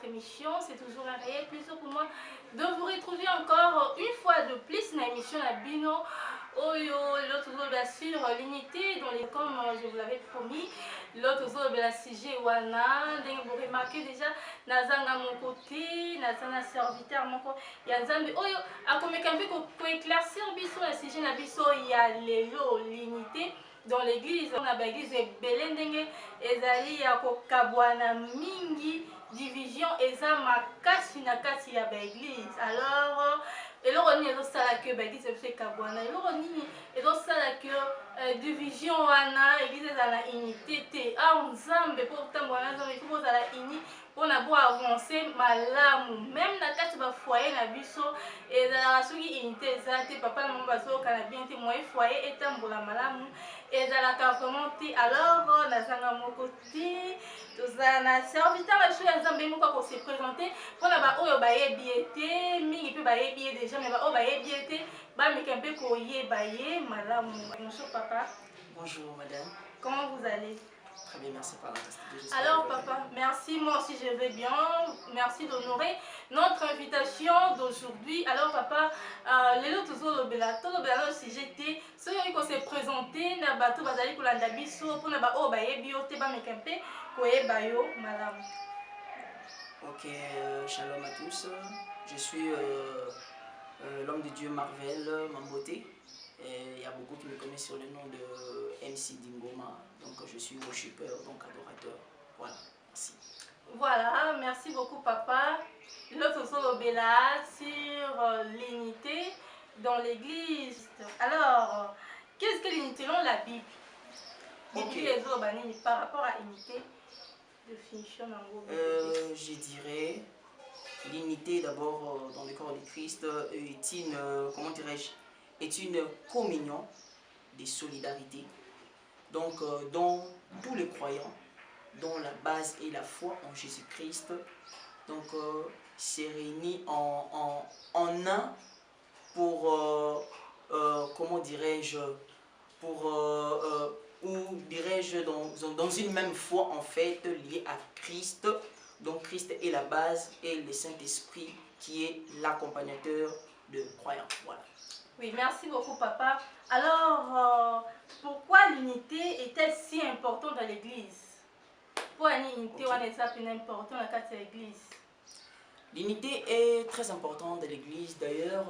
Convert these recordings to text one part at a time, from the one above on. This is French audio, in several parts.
émission. C'est toujours un réel plaisir pour moi de vous retrouver encore une fois de plus dans l'émission La Bino. L'autre jour, bien sûr, l'unité, comme je vous l'avais promis. L'autre jour, la CG Wana. Vous remarquez déjà, Nazanga mon côté, Nazanga serviteur mon côté. Il y a Zambi. A comme pour éclaircir biso la CG na biso, il y a l'unité. Dans l'église, on a l'église Belendenge, ezali ya kokabwana mingi division eza makasi na kati ya l'église. Alors, eloko nini ezosala ke l'église ebiso ekabwana, eloko nini ezosala ke division wana église ezala na unité te. Nzambe mpo kotambola na Nzambe ifo kozala uni mpona bo avancer malamu. Même na kati ba foyer na biso ezalaka soki unité eza te, papa na mama bazokana bien te, moyen foyer etambola malamu ezalaka vraiment te. Alors nazanga moko te, tozala na serviteur ya ya Nzambe moko akose présenter mpona baoyo bayebi ye te, mingi mpe bayebi ye déjà, mais baoyo bayebi ye te bameka mpe koyeba ye malamu. Bonjour papa. Bonjour madame. Comment vous allez? Très bien, merci par Alors papa, merci, moi aussi je vais bien. Merci d'honorer notre invitation d'aujourd'hui. Alors papa, les autres tozolobela no sujet te, soki ko se présenter na bato bazali kolanda biso mpona baoyo bayebi yo te bameka mpe koyeba yo malamu. Ok, shalom à tous. Je suis l'homme de Dieu Marvel Mamboté. Il y a beaucoup qui me connaissent sur le nom de MC Dingoma. Donc je suis worshipper, donc adorateur. Voilà, merci. Voilà, merci beaucoup papa. L'autre solo Bella sur l'unité dans l'église. Alors, qu'est-ce que l'unité dans la Bible? Okay. Par rapport à l'unité, définition en je dirais l'unité d'abord dans le corps de Christ est une, comment dirais-je, est une communion de solidarité. Donc, dont tous les croyants, dont la base est la foi en Jésus-Christ, donc s'est réunis en un pour, comment dirais-je, pour, ou dirais-je, dans une même foi en fait, liée à Christ. Donc Christ est la base et le Saint-Esprit qui est l'accompagnateur de croyants. Voilà. Oui, merci beaucoup papa. Alors, pourquoi l'unité est-elle si importante dans l'église? Pourquoi l'unité est importante dans l'église? L'unité est très importante dans l'église. D'ailleurs,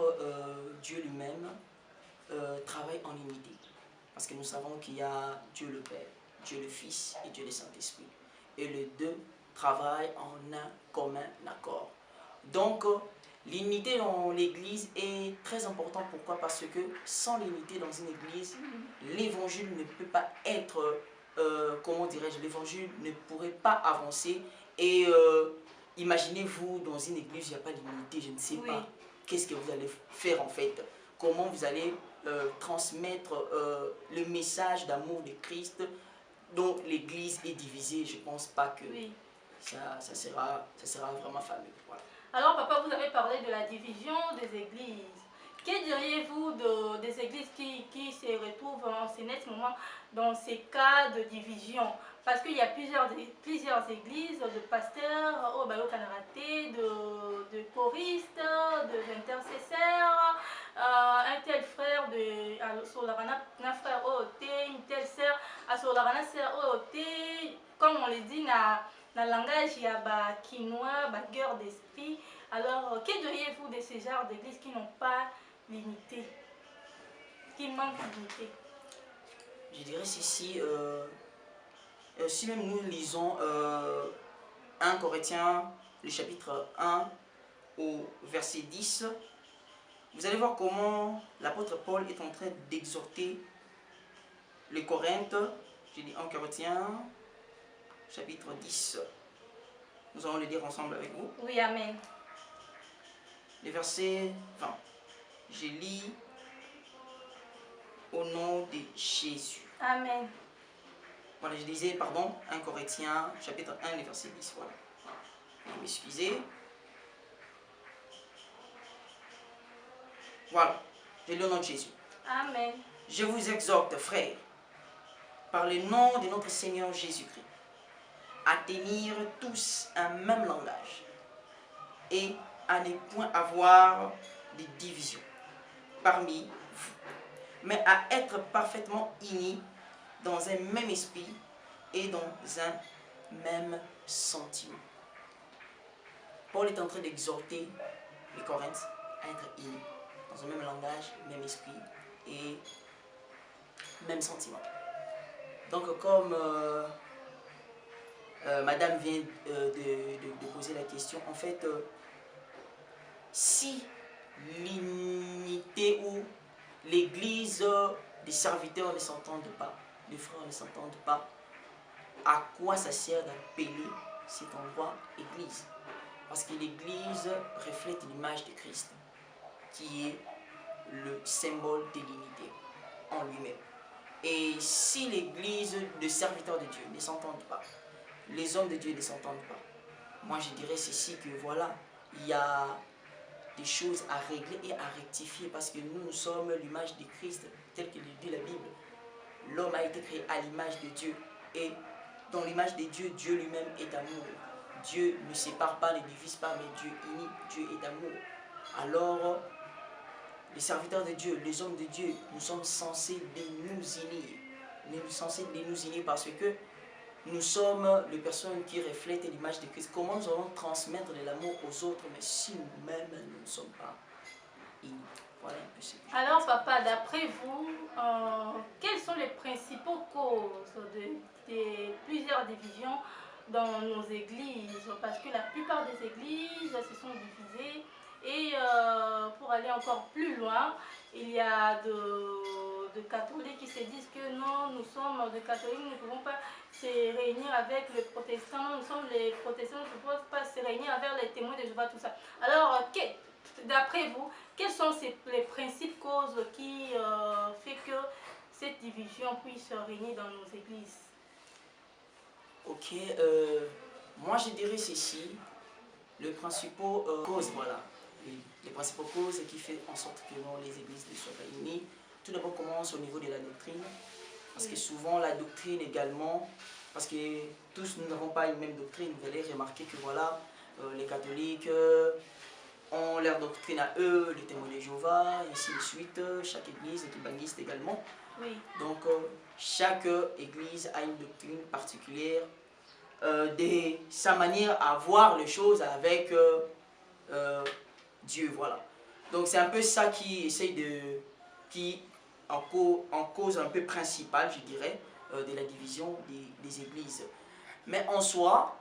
Dieu lui-même travaille en unité. Parce que nous savons qu'il y a Dieu le Père, Dieu le Fils et Dieu le Saint-Esprit. Et les deux travaillent en un commun accord. Donc, l'unité dans l'église est très importante. Pourquoi? Parce que sans l'unité dans une église, l'évangile ne peut pas être, comment dirais-je, l'évangile ne pourrait pas avancer. Et imaginez-vous, dans une église, il n'y a pas d'unité, je ne sais pas. Qu'est-ce que vous allez faire en fait? Comment vous allez transmettre le message d'amour de Christ dont l'église est divisée? Je ne pense pas que ça sera vraiment fameux. Voilà. Alors papa, vous avez parlé de la division des églises. Que diriez-vous des églises qui se retrouvent en ce moment dans ces cas de division? Parce qu'il y a plusieurs églises, de pasteurs, de choristes, d'intercesseurs, un tel frère de Solarana, un frère OT, une telle sœur à Solarana, sœur OT, comme on le dit dans le langage, il y a quinoa, guerre d'esprit. Alors, que diriez-vous de ces genres d'églises qui n'ont pas l'unité, qui manquent d'unité? Je dirais ceci, si même nous lisons 1 Corinthiens, le chapitre 1 au verset 10, vous allez voir comment l'apôtre Paul est en train d'exhorter les Corinthes. J'ai dit 1 Corinthiens, chapitre 10. Nous allons le dire ensemble avec vous. Oui, amen. Le verset 20. Je lis au nom de Jésus. Amen. Voilà, je disais, pardon, 1 Corinthiens, chapitre 1, le verset 10. Voilà. Excusez. Voilà, je lis au nom de Jésus. Amen. Je vous exhorte, frères, par le nom de notre Seigneur Jésus-Christ, à tenir tous un même langage et à ne point avoir de division parmi vous, mais à être parfaitement unis dans un même esprit et dans un même sentiment. Paul est en train d'exhorter les Corinthiens à être unis dans un même langage, même esprit et même sentiment. Donc comme Madame vient de poser la question, en fait, si l'unité ou l'église des serviteurs ne s'entendent pas, les frères ne s'entendent pas, à quoi ça sert d'appeler cet endroit église? Parce que l'église reflète l'image de Christ, qui est le symbole de l'unité en lui-même. Et si l'église de serviteurs de Dieu ne s'entendent pas, les hommes de Dieu ne s'entendent pas, moi je dirais ceci, que voilà, il y a des choses à régler et à rectifier, parce que nous sommes l'image de Christ, tel que le dit la Bible. L'homme a été créé à l'image de Dieu, et dans l'image de Dieu, Dieu lui-même est amour. Dieu ne sépare pas, ne divise pas, mais Dieu unit, Dieu est amour. Alors, les serviteurs de Dieu, les hommes de Dieu, nous sommes censés de nous unir. Nous sommes censés de nous unir parce que nous sommes les personnes qui reflètent l'image de Christ. Comment nous allons transmettre de l'amour aux autres, mais si nous-mêmes nous ne sommes pas unis? Voilà un peu ce que je Alors, papa, d'après vous, quelles sont les principaux causes de plusieurs divisions dans nos églises? Parce que la plupart des églises se sont divisées. Et pour aller encore plus loin, il y a de catholiques qui se disent que non, nous sommes des catholiques, nous ne pouvons pas se réunir avec les protestants, nous sommes les protestants, nous ne pouvons pas se réunir avec les témoins de Jéhovah, tout ça. Alors, d'après vous, quelles sont les principales causes qui font que cette division puisse régner dans nos églises? Ok, moi je dirais ceci, les principaux causes, voilà, les principaux causes qui font en sorte que non, les églises ne soient pas unies. Tout d'abord commence au niveau de la doctrine, parce que souvent la doctrine également, parce que tous nous n'avons pas une même doctrine. Vous allez remarquer que voilà, les catholiques ont leur doctrine à eux, les témoins de Jéhovah, et ainsi de suite, chaque église est baptiste également. Oui. Donc chaque église a une doctrine particulière, de sa manière à voir les choses avec Dieu, voilà. Donc c'est un peu ça qui essaye qui en cause un peu principale, je dirais, de la division des églises. Mais en soi,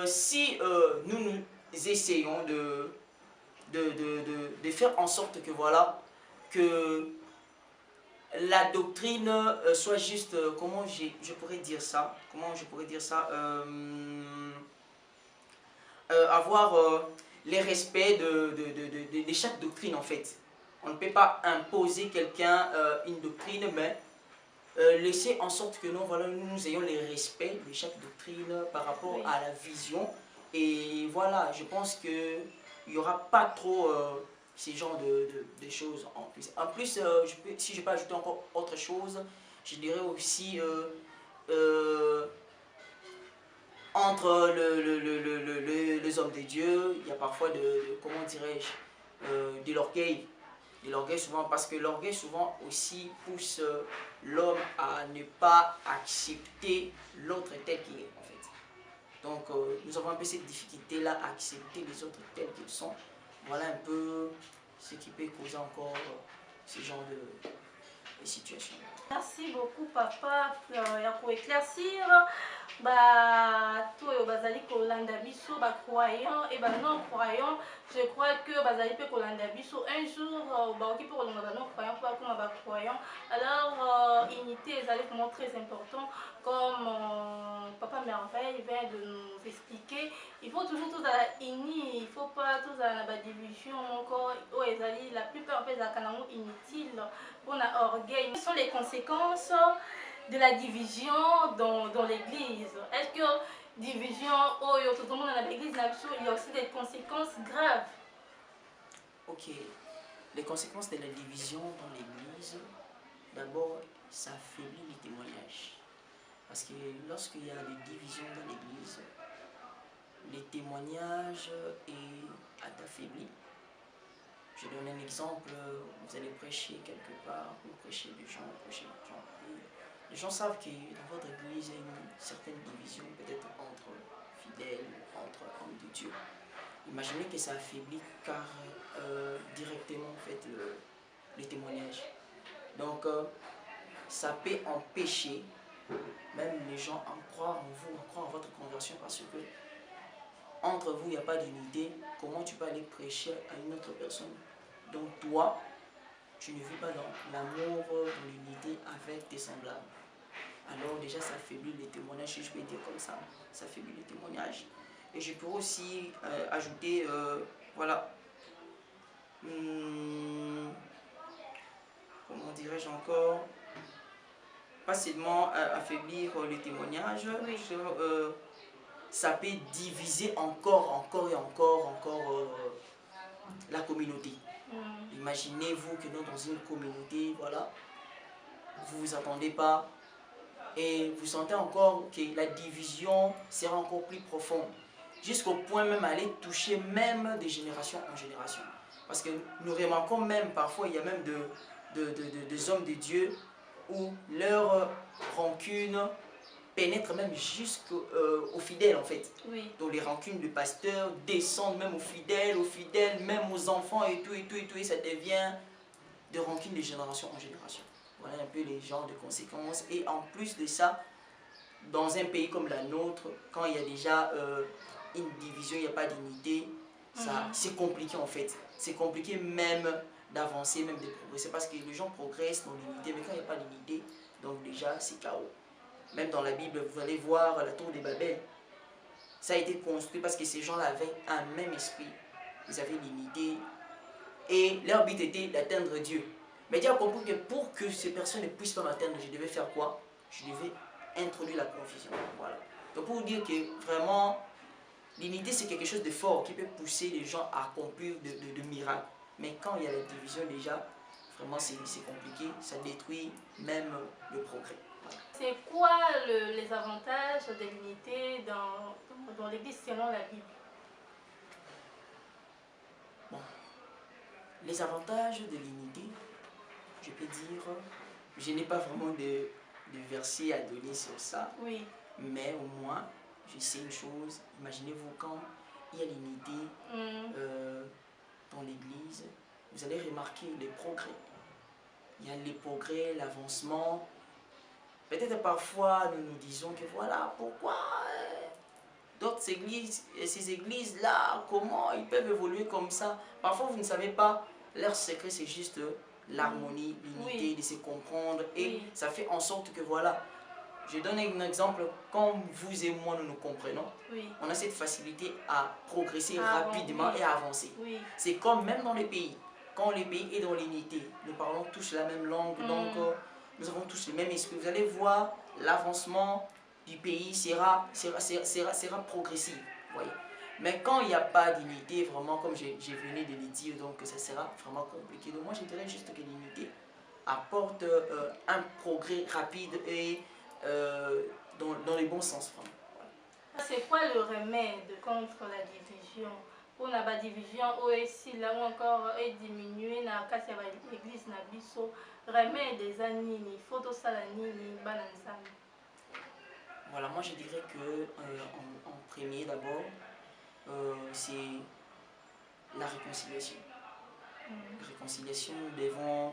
si nous essayons de faire en sorte que voilà, que la doctrine soit juste, comment je pourrais dire ça, avoir les respects de chaque doctrine en fait. On ne peut pas imposer quelqu'un une doctrine, mais laisser en sorte que nous, voilà, nous ayons les respects de chaque doctrine par rapport à la vision. Et voilà, je pense qu'il n'y aura pas trop ces genres de choses en plus. En plus, si je peux ajouter encore autre chose, je dirais aussi entre les hommes de Dieu, il y a parfois comment dirais-je, de l'orgueil. De l'orgueil souvent, parce que l'orgueil souvent aussi pousse l'homme à ne pas accepter l'autre tel qu'il est en fait. Donc nous avons un peu cette difficulté-là à accepter les autres tels qu'ils sont. Voilà un peu ce qui peut causer encore ce genre de situation. Merci beaucoup papa pour éclaircir tout bazali kolanda biso ba croyant et ba non croyant. Je crois que bazali pe kolanda biso un jour ba oki pe kolanda ba non croyant pour comme ba croyant. Alors unité est vraiment très important comme papa merveille vient de nous expliquer. Il faut toujours tous unis, il faut pas tous à la division encore au ezali la plupart des canaux inutiles pour la orgueil. Quelles sont les conséquences de la division dans l'église? Est-ce que division tout le monde dans l'église, il y a aussi des conséquences graves? Ok, les conséquences de la division dans l'église, d'abord ça affaiblit les témoignages. Parce que lorsqu'il y a des divisions dans l'église, les témoignages et à t'affaiblir. Je donne un exemple, vous allez prêcher quelque part, vous prêchez des gens, et les gens savent que dans votre église, il y a une certaine division, peut-être entre fidèles, entre hommes de Dieu. Imaginez que ça affaiblit car directement en fait les témoignages. Donc ça peut empêcher même les gens à croire en vous, à croire en votre conversion, parce que entre vous il n'y a pas d'unité. Comment tu peux aller prêcher à une autre personne? Donc toi, tu ne vis pas dans l'amour, dans l'unité avec tes semblables. Alors déjà ça affaiblit les témoignages, si je peux dire comme ça affaiblit les témoignages. Et je peux aussi ajouter, voilà, comment dirais-je encore, pas seulement affaiblir les témoignages, Oui. ça peut diviser encore la communauté. Imaginez-vous que nous, dans une communauté, voilà, vous ne vous attendez pas et vous sentez encore que la division sera encore plus profonde, jusqu'au point même aller toucher même de génération en génération. Parce que nous remarquons même parfois, il y a même des hommes de Dieu où leur rancune pénètre même jusqu'aux fidèles en fait. Oui. Donc les rancunes du pasteur descendent même aux fidèles, même aux enfants et tout, et ça devient de rancune de génération en génération. Voilà un peu les genres de conséquences. Et en plus de ça, dans un pays comme la nôtre, quand il y a déjà une division, il n'y a pas d'unité, c'est compliqué en fait. C'est compliqué même d'avancer, même de progresser, parce que les gens progressent dans l'unité, mais quand il n'y a pas d'unité, donc déjà c'est chaos. Même dans la Bible, vous allez voir la tour de Babel. Ça a été construit parce que ces gens-là avaient un même esprit. Ils avaient l'unité et leur but était d'atteindre Dieu. Mais Dieu a compris que pour que ces personnes ne puissent pas m'atteindre, je devais faire quoi? Je devais introduire la confusion. Voilà. Donc pour vous dire que vraiment, l'unité c'est quelque chose de fort qui peut pousser les gens à accomplir de miracles. Mais quand il y a la division déjà, vraiment c'est compliqué, ça détruit même le progrès. Voilà. C'est quoi les avantages de l'unité dans l'Église selon la Bible? Bon. Les avantages de l'unité, je peux dire, je n'ai pas vraiment de verset à donner sur ça. Oui. Mais au moins, je sais une chose. Imaginez-vous quand il y a l'unité dans l'église, vous allez remarquer les progrès. Il y a les progrès, l'avancement. Peut-être parfois nous nous disons que voilà, pourquoi d'autres églises, ces églises-là, comment ils peuvent évoluer comme ça? Parfois vous ne savez pas, leur secret c'est juste l'harmonie, l'unité, de se comprendre. Et ça fait en sorte que voilà, je donne un exemple, quand vous et moi nous nous comprenons, on a cette facilité à progresser rapidement et à avancer. C'est comme même dans les pays, quand le pays est dans l'unité, nous parlons tous la même langue, donc nous avons tous le même esprit. Vous allez voir, l'avancement du pays sera progressif. Voyez. Mais quand il n'y a pas d'unité, vraiment, comme j'ai venu de le dire, donc ça sera vraiment compliqué. Donc moi je dirais juste que l'unité apporte un progrès rapide et dans les bons sens. Voilà. C'est quoi le remède contre la division? Pour la division, aussi là ou encore diminuer la casse de l'église na biso, remède des anini, photo salanini, balansani. Voilà, moi je dirais que en premier d'abord, c'est la réconciliation. La réconciliation, nous devons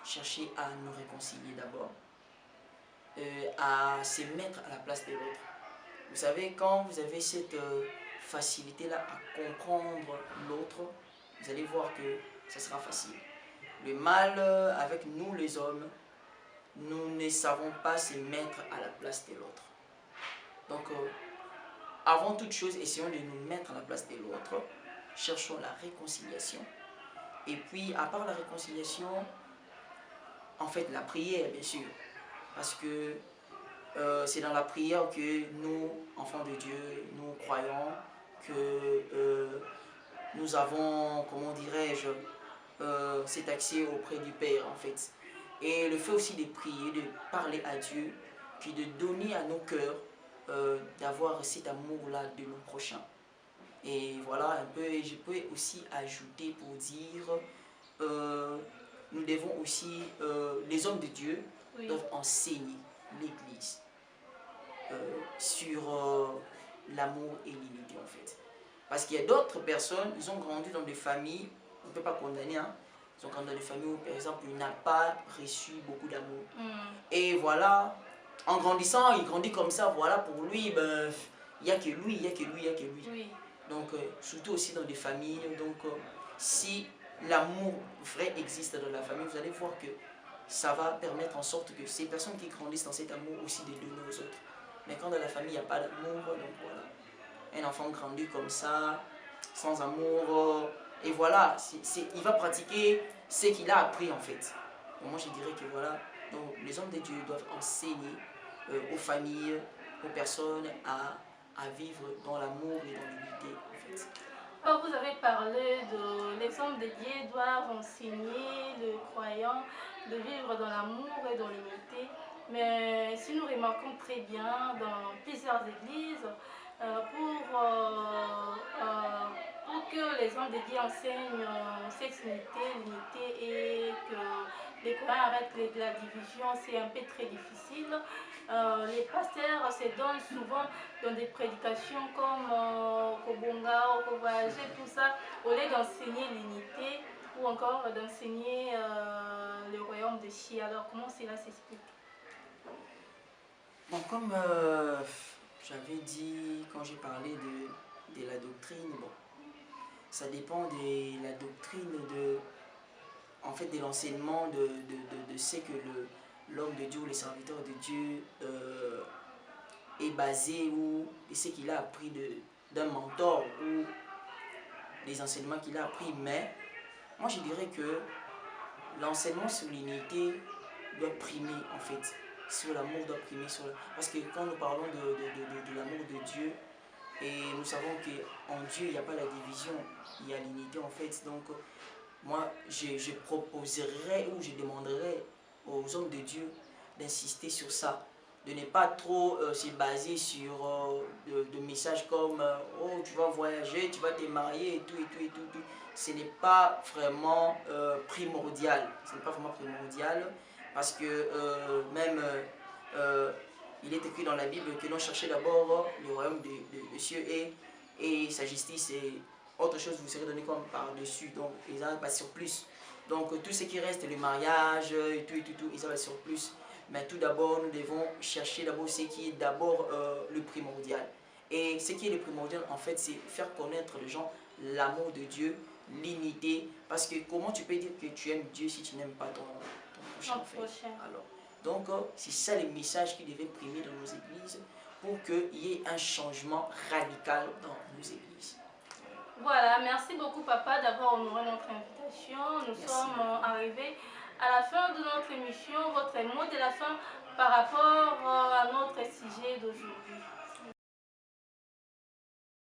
chercher à nous réconcilier d'abord, à se mettre à la place de l'autre. Vous savez, quand vous avez cette facilité-là à comprendre l'autre, vous allez voir que ça sera facile. Le mal avec nous les hommes, nous ne savons pas se mettre à la place de l'autre. Donc, avant toute chose, essayons de nous mettre à la place de l'autre. Cherchons la réconciliation. Et puis, à part la réconciliation, en fait, la prière, bien sûr. Parce que c'est dans la prière que nous, enfants de Dieu, nous croyons que nous avons, comment dirais-je, cet accès auprès du Père, en fait. Et le fait aussi de prier, de parler à Dieu, puis de donner à nos cœurs d'avoir cet amour-là de nos prochains. Et voilà un peu, et je peux aussi ajouter pour dire, nous devons aussi, les hommes de Dieu doivent enseigner l'Église sur l'amour et l'unité en fait. Parce qu'il y a d'autres personnes, ils ont grandi dans des familles, on ne peut pas condamner, hein, ils ont grandi dans des familles où par exemple il n'a pas reçu beaucoup d'amour. Et voilà, en grandissant, il grandit comme ça, voilà, pour lui, ben, il n'y a que lui, il n'y a que lui, il n'y a que lui. Oui. Donc, surtout aussi dans des familles, donc si l'amour vrai existe dans la famille, vous allez voir que ça va permettre en sorte que ces personnes qui grandissent dans cet amour aussi de donner aux autres. Mais quand dans la famille, il n'y a pas d'amour, donc voilà. Un enfant grandit comme ça, sans amour, et voilà, il va pratiquer ce qu'il a appris en fait. Donc, moi je dirais que voilà, donc, les hommes de Dieu doivent enseigner aux familles, aux personnes à vivre dans l'amour et dans l'unité en fait. Quand vous avez parlé de les hommes de Dieu doivent enseigner le croyant de vivre dans l'amour et dans l'unité, mais si nous remarquons très bien dans plusieurs églises, pour que les hommes de Dieu enseignent cette unité, l'unité et que les croyants arrêtent la division, c'est un peu très difficile. Les pasteurs se donnent souvent dans des prédications comme Kobonga, Okovoyager, tout ça, au lieu d'enseigner l'unité ou encore d'enseigner le royaume de Chi. Alors comment cela s'explique? Bon, comme j'avais dit quand j'ai parlé de la doctrine, bon, ça dépend de la doctrine en fait, de l'enseignement de ce que l'homme de Dieu, le serviteur de Dieu est basé ou de ce qu'il a appris d'un mentor ou des enseignements qu'il a appris. Mais moi je dirais que l'enseignement sur l'unité doit primer en fait, sur l'amour doit primer sur parce que quand nous parlons de l'amour de Dieu, et nous savons qu'en Dieu il n'y a pas la division, il y a l'unité en fait. Donc moi je proposerais ou je demanderais aux hommes de Dieu d'insister sur ça, de ne pas trop se baser sur de messages comme oh tu vas voyager, tu vas te marier et tout et tout et tout, tout. Ce n'est pas vraiment primordial, ce n'est pas vraiment primordial parce que même il est écrit dans la Bible que l'on cherchait d'abord le royaume des cieux et sa justice et autre chose vous serez donné comme par-dessus, donc ils n'arrivent pas sur plus. Donc tout ce qui reste, le mariage et tout, ils arrivent sur plus. Mais tout d'abord, nous devons chercher d'abord ce qui est d'abord le primordial. Et ce qui est le primordial, en fait, c'est faire connaître les gens l'amour de Dieu, l'unité. Parce que comment tu peux dire que tu aimes Dieu si tu n'aimes pas ton prochain, en fait. Alors, donc, c'est ça le message qui devait primer dans nos églises pour qu'il y ait un changement radical dans nos églises. Voilà, merci beaucoup papa d'avoir honoré notre invitation. Nous sommes arrivés à la fin de notre émission. Votre mot de la fin par rapport à notre sujet d'aujourd'hui.